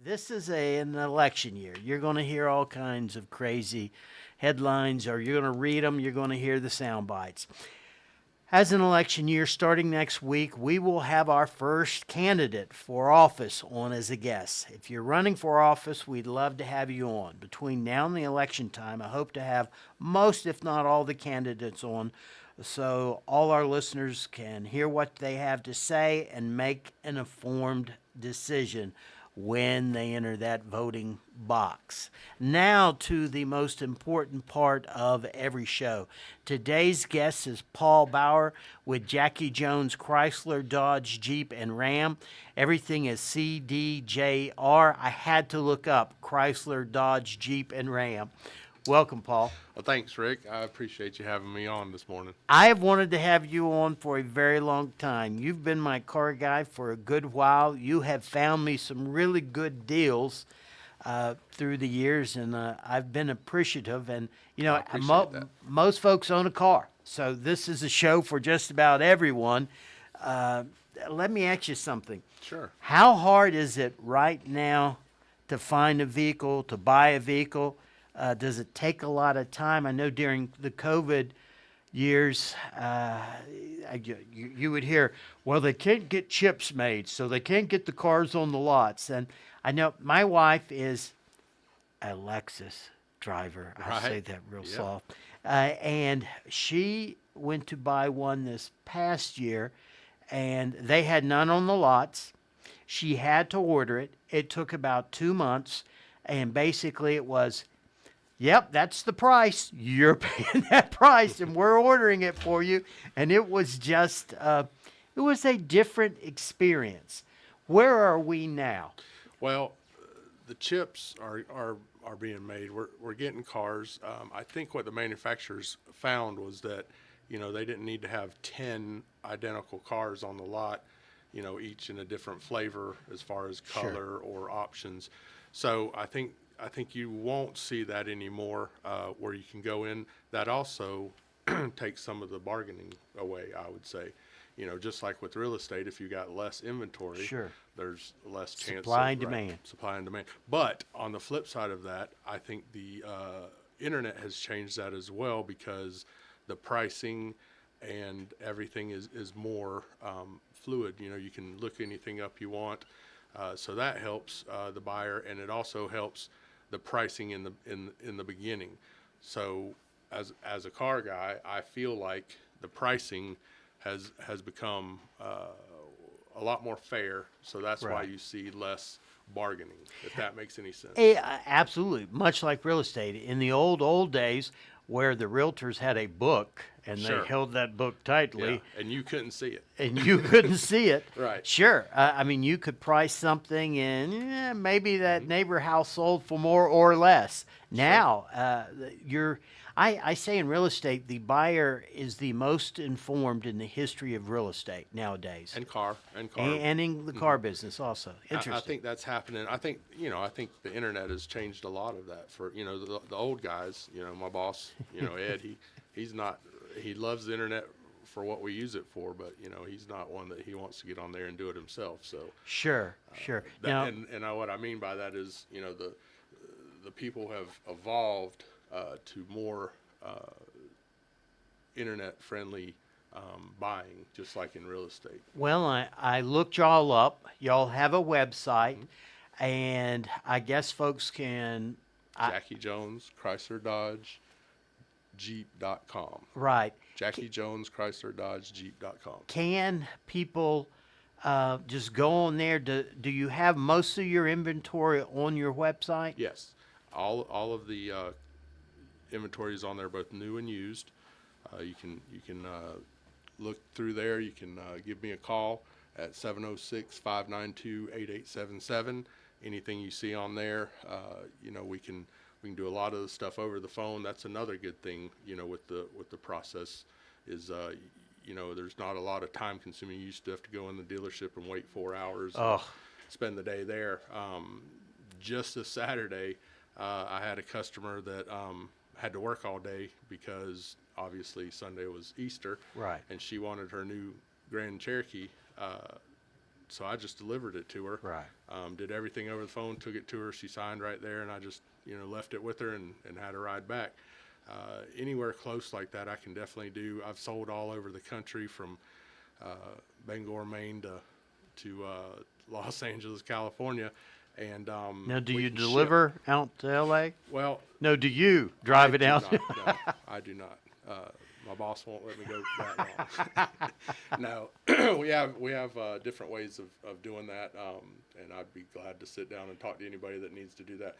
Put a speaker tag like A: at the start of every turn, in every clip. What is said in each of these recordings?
A: This is an election year. You're going to hear all kinds of crazy headlines, or you're going to read them. You're going to hear the sound bites. As an election year starting next week, we will have our first candidate for office on as a guest. If you're running for office, we'd love to have you on. Between now and the election time, I hope to have most, if not all, the candidates on so all our listeners can hear what they have to say and make an informed decision when they enter that voting box. Now to the most important part of every show. Today's guest is Paul Bauer with Jacky Jones Chrysler, Dodge, Jeep, and Ram. Everything is CDJR. I had to look up Chrysler, Dodge, Jeep, and Ram. Welcome, Paul.
B: Well, thanks, Rick. I appreciate you having me on this morning.
A: I have wanted to have you on for a very long time. You've been my car guy for a good while. You have found me some really good deals through the years, and I've been appreciative. And, you know,
B: I appreciate that.
A: most folks own a car, so this is a show for just about everyone. Let me ask you something.
B: Sure.
A: How hard is it right now to find a vehicle, to buy a vehicle? Does it take a lot of time? I know during the COVID years, you would hear, well, they can't get chips made, so they can't get the cars on the lots. And I know my wife is a Lexus driver. I say
B: Right.
A: that real
B: Yeah.
A: soft. And she went to buy one this past year, and they had none on the lots. She had to order it. It took about 2 months, and basically it was, yep, that's the price. You're paying that price, and we're ordering it for you. And it was just, it was a different experience. Where are we now?
B: Well, the chips are being made. We're getting cars. I think what the manufacturers found was that, they didn't need to have 10 identical cars on the lot, each in a different flavor as far as
A: Sure.
B: color or options. So I think you won't see that anymore, where you can go in. That also takes some of the bargaining away, I would say. Just like with real estate, if you got less inventory,
A: Sure.
B: there's less chance
A: Supply
B: of
A: and demand.
B: supply and demand. But on the flip side of that, I think the internet has changed that as well, because the pricing and everything is more fluid. You can look anything up you want. So that helps the buyer, and it also helps the pricing in the beginning. So as a car guy, I feel like the pricing has become a lot more fair. So that's why
A: Right.
B: you see less bargaining, if that makes any sense.
A: Absolutely. Much like real estate. In the old days, where the realtors had a book and they
B: Sure.
A: held that book
B: Yeah,
A: tightly,
B: and you couldn't see it.
A: and you couldn't see it.
B: Right.
A: Sure. I mean, you could price something and maybe that neighbor house sold for more or less. Now, I say in real estate, the buyer is the most informed in the history of real estate nowadays.
B: And car.
A: And in the car business also. Interesting.
B: I think that's happening. I think the internet has changed a lot of that for, the old guys. My boss, Ed, he's not, he loves the internet for what we use it for, but, he's not one that he wants to get on there and do it himself. So
A: Sure, sure.
B: that,
A: Now,
B: what I mean by that is, the people have evolved to more internet friendly buying, just like in real estate.
A: well, I looked y'all up. Y'all have a website, and I guess folks can.
B: Jacky Jones, Chrysler Dodge, Jeep.com.
A: Right.
B: Jacky Jones, Chrysler Dodge, Jeep.com.
A: Can people just go on there? Do you have most of your inventory on your website?
B: Yes, all of the inventory is on there, both new and used. You can look through there. You can give me a call at 706-592-8877. Anything you see on there, we can do a lot of the stuff over the phone. That's another good thing, with the process is, there's not a lot of time consuming. You used to have to go in the dealership and wait 4 hours, and
A: Oh,
B: spend the day there. Just this Saturday, I had a customer that had to work all day because obviously Sunday was Easter,
A: right.
B: and she wanted her new Grand Cherokee so I just delivered it to her.
A: Right.
B: Did everything over the phone, took it to her. She signed right there, and I just, left it with her and had her ride back. Anywhere close like that, I can definitely do. I've sold all over the country from Bangor, Maine to Los Angeles, California. And
A: Now, do
B: we
A: you
B: can ship.
A: deliver out to L.A.?
B: Well,
A: No, do you drive
B: I
A: it
B: do
A: out?
B: not, no, I do not. My boss won't let me go that long. No, we have different ways of doing that, and I'd be glad to sit down and talk to anybody that needs to do that.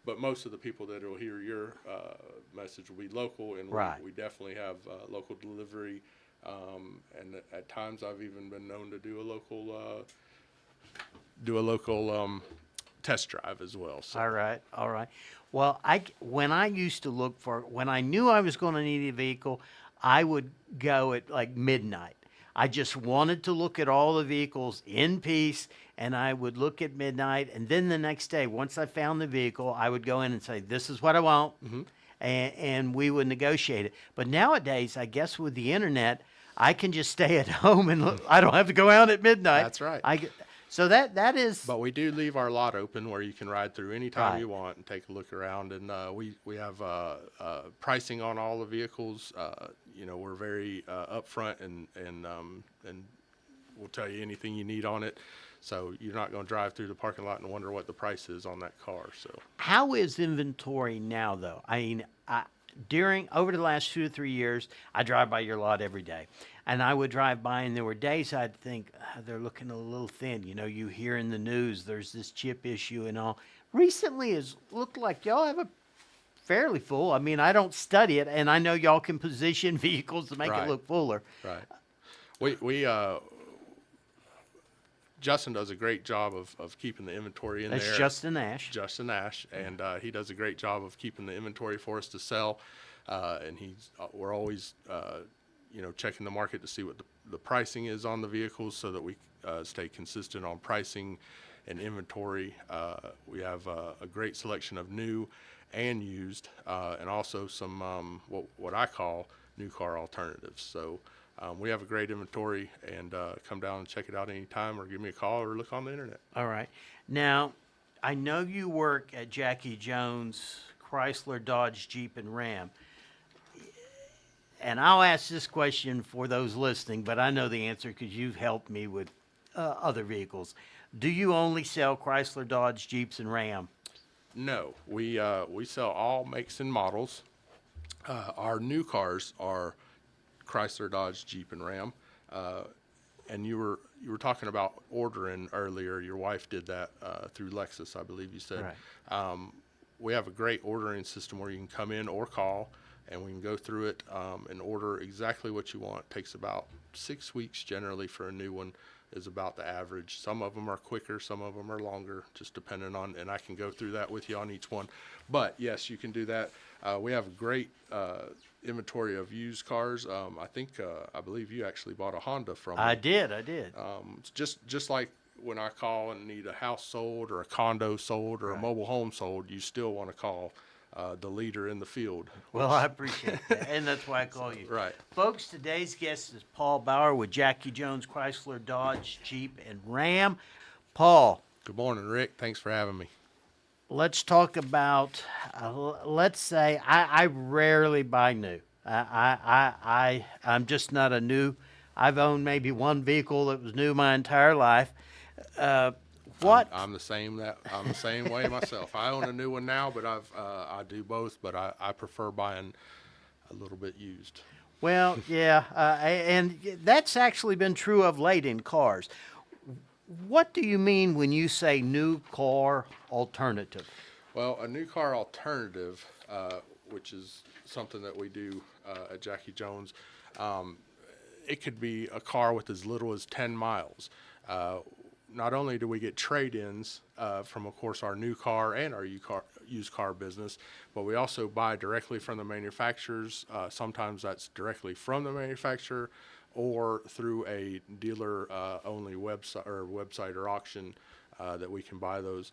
B: But most of the people that will hear your message will be local, and
A: Right.
B: we definitely have local delivery. And at times, I've even been known to do a local test drive as well. So.
A: All right, all right. Well, when I used to look for, when I knew I was going to need a vehicle, I would go at like midnight. I just wanted to look at all the vehicles in peace, and I would look at midnight. And then the next day, once I found the vehicle, I would go in and say, "This is what I want," and we would negotiate it. But nowadays, I guess with the internet, I can just stay at home and look. I don't have to go out at midnight.
B: That's right.
A: So that is.
B: But we do leave our lot open where you can ride through anytime
A: Right.
B: you want and take a look around. And we have pricing on all the vehicles. We're very upfront and we'll tell you anything you need on it. So you're not going to drive through the parking lot and wonder what the price is on that car. So
A: How is inventory now, though? I mean, over the last 2 to 3 years, I drive by your lot every day, and I would drive by, and there were days I'd think they're looking a little thin. You hear in the news there's this chip issue and all. Recently, it's looked like y'all have a fairly full. I mean, I don't study it, and I know y'all can position vehicles to make
B: Right.
A: it look fuller.
B: right, we Justin does a great job of keeping the inventory in
A: That's
B: there.
A: Justin Ash.
B: Justin Ash, and he does a great job of keeping the inventory for us to sell. And we're always, checking the market to see what the pricing is on the vehicles, so that we stay consistent on pricing and inventory. We have a great selection of new and used, and also some what I call new car alternatives. So. We have a great inventory, and come down and check it out anytime, or give me a call, or look on the internet.
A: All right. Now, I know you work at Jacky Jones, Chrysler, Dodge, Jeep, and Ram. And I'll ask this question for those listening, but I know the answer because you've helped me with other vehicles. Do you only sell Chrysler, Dodge, Jeeps, and Ram?
B: No, we sell all makes and models. Our new cars are Chrysler, Dodge, Jeep, and Ram. And you were talking about ordering earlier. Your wife did that through Lexus, I believe you said.
A: Right.
B: We have a great ordering system where you can come in or call, and we can go through it and order exactly what you want. It takes about 6 weeks generally for a new one, is about the average. Some of them are quicker, some of them are longer, just depending on, and I can go through that with you on each one. But yes, you can do that. We have a great inventory of used cars. I believe you actually bought a Honda from me.
A: I did.
B: Just like when I call and need a house sold or a condo sold or a mobile home sold, you still want to call the leader in the field.
A: Well, I appreciate that, and that's why I call you.
B: Right.
A: Folks, today's guest is Paul Bauer with Jacky Jones, Chrysler, Dodge, Jeep, and Ram. Paul,
B: Good morning, Rick. Thanks for having me.
A: let's talk about, let's say, I rarely buy new. I'm just not a new. I've owned maybe one vehicle that was new my entire life. What?
B: I'm the same way myself. I own a new one now, but I do both, but I prefer buying a little bit used.
A: Well, yeah, and that's actually been true of late in cars. What do you mean when you say new car alternative?
B: Well, a new car alternative, which is something that we do at Jacky Jones, it could be a car with as little as 10 miles. Not only do we get trade-ins from, of course, our new car and our used car business, but we also buy directly from the manufacturers. Sometimes that's directly from the manufacturer or through a dealer-only website or auction that we can buy those.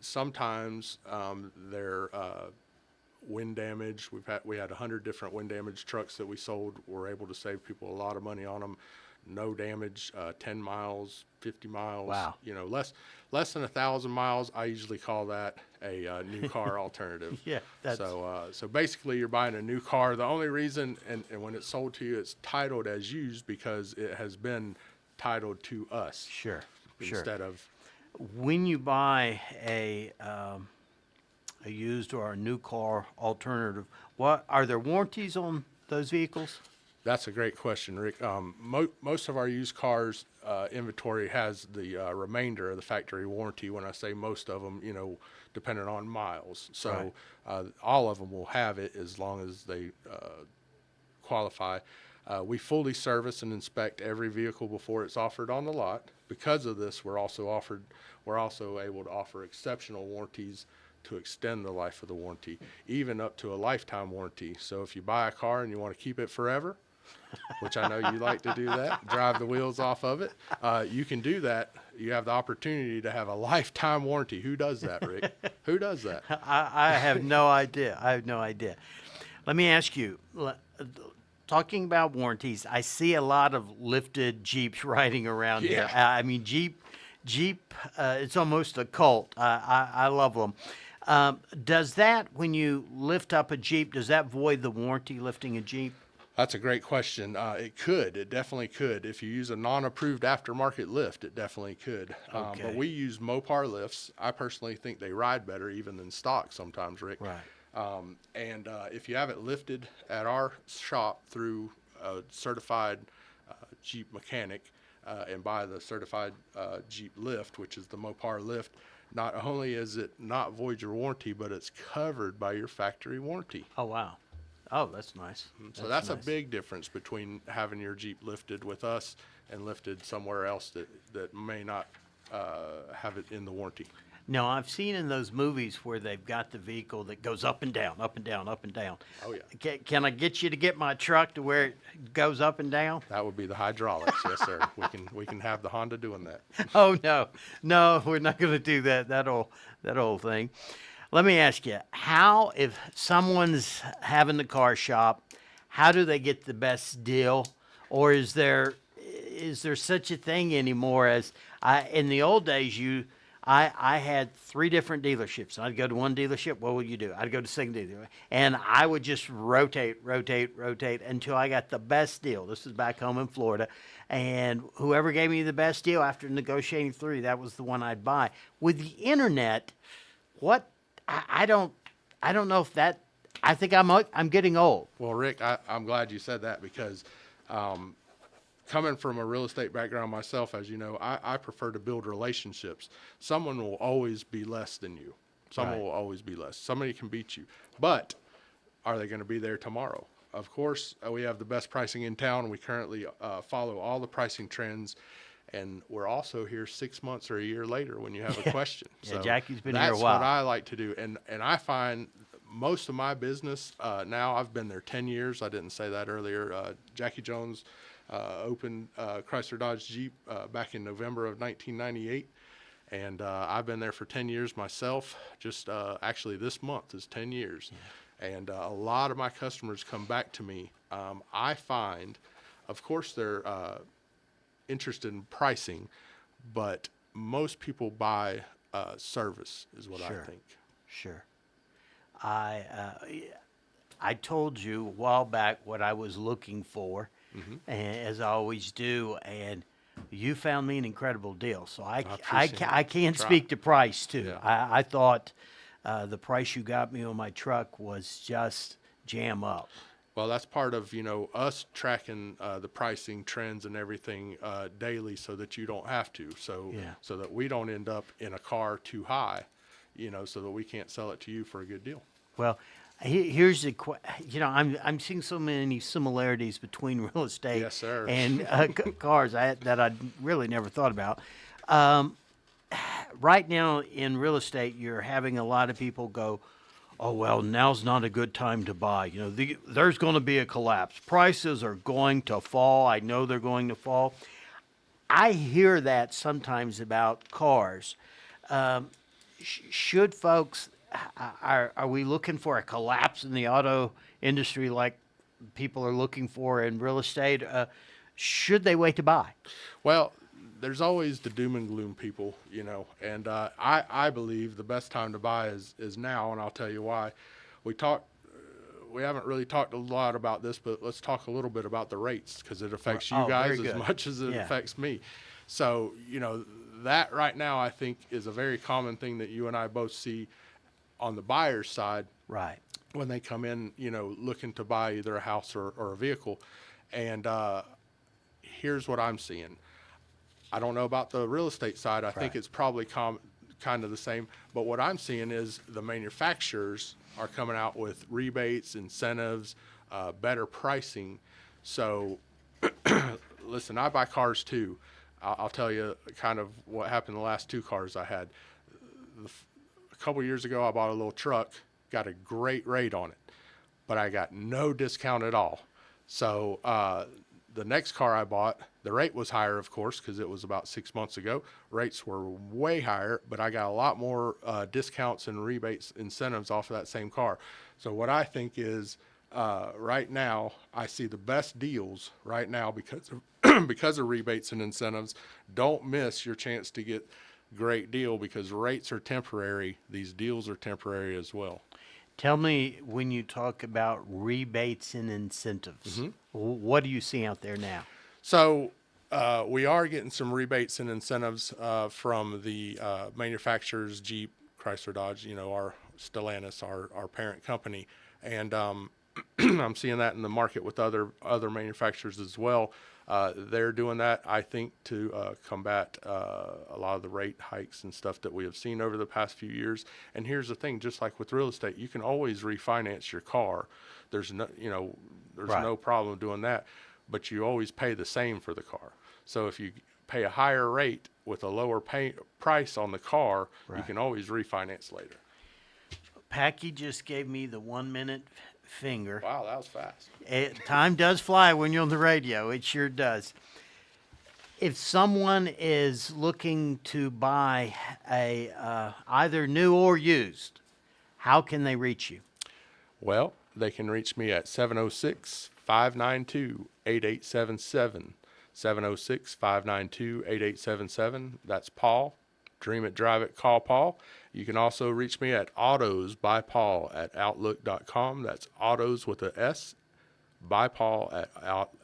B: Sometimes they're wind damage. We had 100 different wind damage trucks that we sold. We're able to save people a lot of money on them. no damage, 10 miles, 50 miles.
A: Wow.
B: You know, less than 1,000 miles. I usually call that a new car alternative.
A: Yeah, that's
B: So basically, you're buying a new car. The only reason, and when it's sold to you, it's titled as used because it has been titled to us
A: sure.
B: instead of.
A: When you buy a used or a new car alternative, what are there warranties on those vehicles?
B: That's a great question, Rick. Most of our used cars inventory has the remainder of the factory warranty. When I say most of them, you know, depending on miles. So all of them will have it as long as they qualify. We fully service and inspect every vehicle before it's offered on the lot. Because of this, we're also able to offer exceptional warranties to extend the life of the warranty, even up to a lifetime warranty. So if you buy a car and you want to keep it forever, which I know you like to do that, drive the wheels off of it, you can do that. You have the opportunity to have a lifetime warranty. Who does that, Rick? Who does that?
A: I have no idea. I have no idea. Let me ask you, talking about warranties, I see a lot of lifted Jeeps riding around here. I mean, Jeep, it's almost a cult. I love them. Does that, when you lift up a Jeep, does that void the warranty lifting a Jeep?
B: That's a great question. It could. It definitely could. If you use a non-approved aftermarket lift, it definitely could.
A: Okay.
B: But we use Mopar lifts. I personally think they ride better even than stock sometimes, Rick.
A: Right.
B: And if you have it lifted at our shop through a certified Jeep mechanic and buy the certified Jeep lift, which is the Mopar lift, not only is it not void your warranty, but it's covered by your factory warranty.
A: Oh, wow. Oh, that's nice.
B: So that's
A: nice.
B: a big difference between having your Jeep lifted with us and lifted somewhere else that may not have it in the warranty.
A: Now, I've seen in those movies where they've got the vehicle that goes up and down, up and down, up and down.
B: Oh, yeah.
A: Can I get you to get my truck to where it goes up and down?
B: That would be the hydraulics. Yes, sir. We can have the Honda doing that.
A: Oh, no, we're not going to do that old thing. Let me ask you, how, if someone's having the car shop, how do they get the best deal? Or is there such a thing anymore as, in the old days, I had 3 different dealerships. I'd go to one dealership. What would you do? I'd go to second dealership. And I would just rotate until I got the best deal. This is back home in Florida. And whoever gave me the best deal after negotiating 3, that was the one I'd buy. With the internet, I don't know if that, I think I'm getting old.
B: Well, Rick, I'm glad you said that because coming from a real estate background myself, as you know, I prefer to build relationships. Someone will always be less than you. Someone will always be less. Somebody can beat you. But are they going to be there tomorrow? Of course, we have the best pricing in town. We currently follow all the pricing trends. And we're also here 6 months or a year later when you have a question.
A: Yeah, Jacky's been here a while.
B: That's what I like to do. And I find most of my business now, I've been there 10 years. I didn't say that earlier. Jacky Jones opened Chrysler Dodge Jeep back in November of 1998. And I've been there for 10 years myself. Just actually this month is 10 years. Yeah. And a lot of my customers come back to me. I find, of course, they're interested in pricing, but most people buy service is what I think.
A: Sure. I told you a while back what I was looking for, as I always do, and you found me an incredible deal. So I can speak to price too.
B: Yeah.
A: I thought the price you got me on my truck was just jam up.
B: Well, that's part of, us tracking the pricing trends and everything daily so that you don't have to. So that we don't end up in a car too high, so that we can't sell it to you for a good deal.
A: Well, here's the I'm seeing so many similarities between real estate
B: Yes, sir.
A: and cars that I really never thought about. Right now in real estate, you're having a lot of people go, oh, well, now's not a good time to buy. There's going to be a collapse. Prices are going to fall. I know they're going to fall. I hear that sometimes about cars. Should folks, are we looking for a collapse in the auto industry like people are looking for in real estate? Should they wait to buy?
B: Well, there's always the doom and gloom people, and I believe the best time to buy is now, and I'll tell you why. We talked. We haven't really talked a lot about this, but let's talk a little bit about the rates because it affects you
A: Oh,
B: guys
A: very
B: as
A: good.
B: much as it
A: Yeah.
B: affects me. So, that right now I think is a very common thing that you and I both see on the buyer's side
A: Right.
B: when they come in, looking to buy either a house or a vehicle. And here's what I'm seeing. I don't know about the real estate side. I think
A: Right.
B: it's probably kind of the same. But what I'm seeing is the manufacturers are coming out with rebates, incentives, better pricing. So, listen, I buy cars too. I'll tell you kind of what happened the last two cars I had. A couple years ago, I bought a little truck, got a great rate on it, but I got no discount at all. So the next car I bought, the rate was higher, of course, because it was about 6 months ago. Rates were way higher, but I got a lot more discounts and rebates, incentives off of that same car. So what I think is right now, I see the best deals right now because of, because of rebates and incentives. Don't miss your chance to get great deal because rates are temporary. These deals are temporary as well.
A: Tell me, when you talk about rebates and incentives, what do you see out there now?
B: So we are getting some rebates and incentives from the manufacturers, Jeep, Chrysler, Dodge, our Stellantis, our parent company. And I'm seeing that in the market with other manufacturers as well. They're doing that, I think, to combat a lot of the rate hikes and stuff that we have seen over the past few years. And here's the thing, just like with real estate, you can always refinance your car. There's
A: Right.
B: no problem doing that, but you always pay the same for the car. So if you pay a higher rate with a lower price on the car, you
A: Right.
B: can always refinance later.
A: Packy just gave me the 1 minute finger.
B: Wow, that was fast.
A: Time does fly when you're on the radio. It sure does. If someone is looking to buy a either new or used, how can they reach you?
B: Well, they can reach me at 706-592-8877. 706-592-8877. That's Paul. Dream it, drive it, call Paul. You can also reach me at autos by Paul at outlook.com. That's autos with a S by Paul at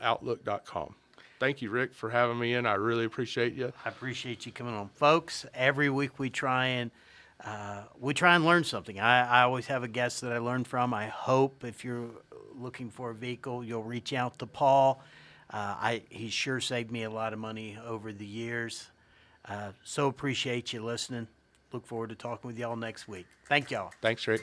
B: outlook.com. Thank you, Rick, for having me in. I really appreciate you.
A: I appreciate you coming on, folks. Every week we try and learn something. I always have a guest that I learn from. I hope if you're looking for a vehicle, you'll reach out to Paul. He sure saved me a lot of money over the years. So appreciate you listening. Look forward to talking with y'all next week. Thank y'all.
B: Thanks, Rick.